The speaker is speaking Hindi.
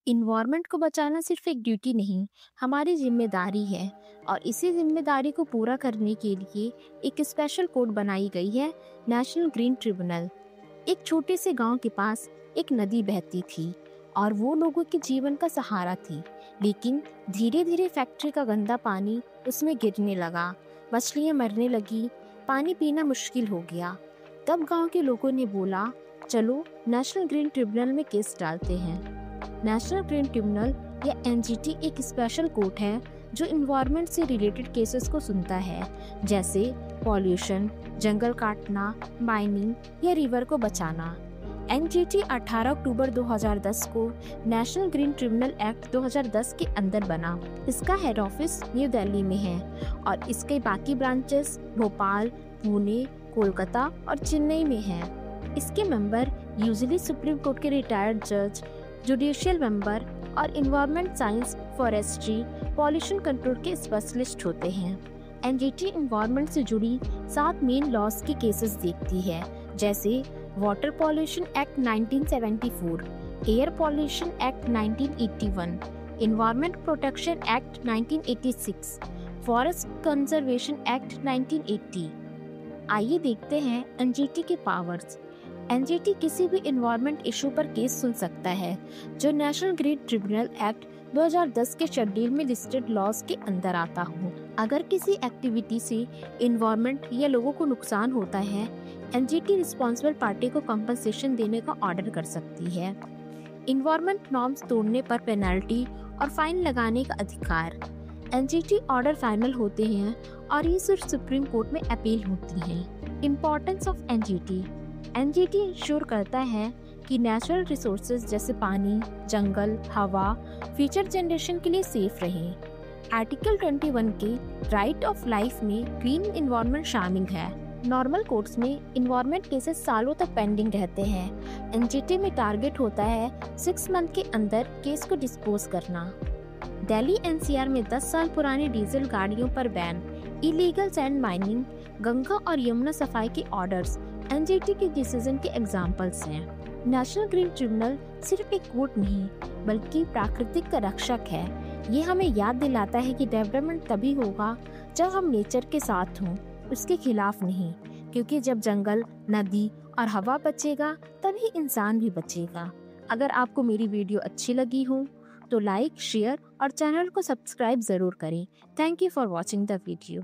इन्वायरमेंट को बचाना सिर्फ एक ड्यूटी नहीं, हमारी जिम्मेदारी है। और इसी जिम्मेदारी को पूरा करने के लिए एक स्पेशल कोड बनाई गई है, नेशनल ग्रीन ट्रिब्यूनल। एक छोटे से गांव के पास एक नदी बहती थी और वो लोगों के जीवन का सहारा थी। लेकिन धीरे धीरे फैक्ट्री का गंदा पानी उसमें गिरने लगा, मछलियां मरने लगी, पानी पीना मुश्किल हो गया। तब गांव के लोगों ने बोला, चलो नेशनल ग्रीन ट्रिब्यूनल में केस डालते हैं। नेशनल ग्रीन ट्रिब्यूनल या एनजीटी एक स्पेशल कोर्ट है जो इन्वायरमेंट से रिलेटेड केसेस को सुनता है, जैसे पॉल्यूशन, जंगल काटना, माइनिंग या रिवर को बचाना। एनजीटी 18 अक्टूबर 2010 को नेशनल ग्रीन ट्रिब्यूनल एक्ट 2010 के अंदर बना। इसका हेड ऑफिस न्यू दिल्ली में है और इसके बाकी ब्रांचेस भोपाल, पुणे, कोलकाता और चेन्नई में हैं। इसके मेंबर यूजुअली सुप्रीम कोर्ट के रिटायर्ड जज, जुडिशियल मेंबर और environment science, forestry, pollution control के स्पेशलिस्ट होते हैं। एनजीटी इन्वायरमेंट से जुड़ी 7 मेन लॉज की केसेस देखती है, जैसे water pollution act 1974, air pollution act 1981, environment protection act 1986, forest conservation act 1980। आइए देखते हैं एनजीटी के पावर्स। एनजीटी किसी भी इन्वायरमेंट इशू पर केस सुन सकता है जो नेशनल ग्रीन ट्रिब्यूनल एक्ट 2010 के शेड्यूल में लिस्टेड लॉज के अंदर आता हो। अगर किसी एक्टिविटी से इन्वायरमेंट या लोगों को नुकसान होता है, एनजीटी रिस्पॉन्सिबल पार्टी को कंपनसेशन देने का ऑर्डर कर सकती है। इन्वायरमेंट नॉर्म्स तोड़ने पर पेनल्टी और फाइन लगाने का अधिकार। एनजीटी ऑर्डर फाइनल होते हैं और ये सिर्फ सुप्रीम कोर्ट में अपील होती हैं। Importance of NGT. NGT ensure करता है कि नेचुरल रिसोर्सेज जैसे पानी, जंगल, हवा फ्यूचर जनरेशन के लिए सेफ रहें। आर्टिकल 21 के राइट ऑफ लाइफ में ग्रीन इन्वायरमेंट शामिल है। नॉर्मल कोर्ट्स में इन्वायरमेंट केसेस सालों तक पेंडिंग रहते हैं। एनजीटी में टारगेट होता है 6 मंथ के अंदर केस को डिस्पोज करना। दिल्ली एनसीआर में 10 साल पुरानी डीजल गाड़ियों पर ban, illegal sand mining, Ganga और यमुना सफाई के ऑर्डर्स एनजीटी के डिसीजन के एग्जाम्पल्स हैं। नेशनल ग्रीन ट्रिब्यूनल सिर्फ एक कोर्ट नहीं बल्कि प्राकृतिक का रक्षक है। ये हमें याद दिलाता है कि डेवलपमेंट तभी होगा जब हम नेचर के साथ हों, उसके खिलाफ नहीं। क्योंकि जब जंगल, नदी और हवा बचेगा तभी इंसान भी बचेगा। अगर आपको मेरी वीडियो अच्छी लगी हो तो लाइक, शेयर और चैनल को सब्सक्राइब जरूर करें। Thank you for watching the video.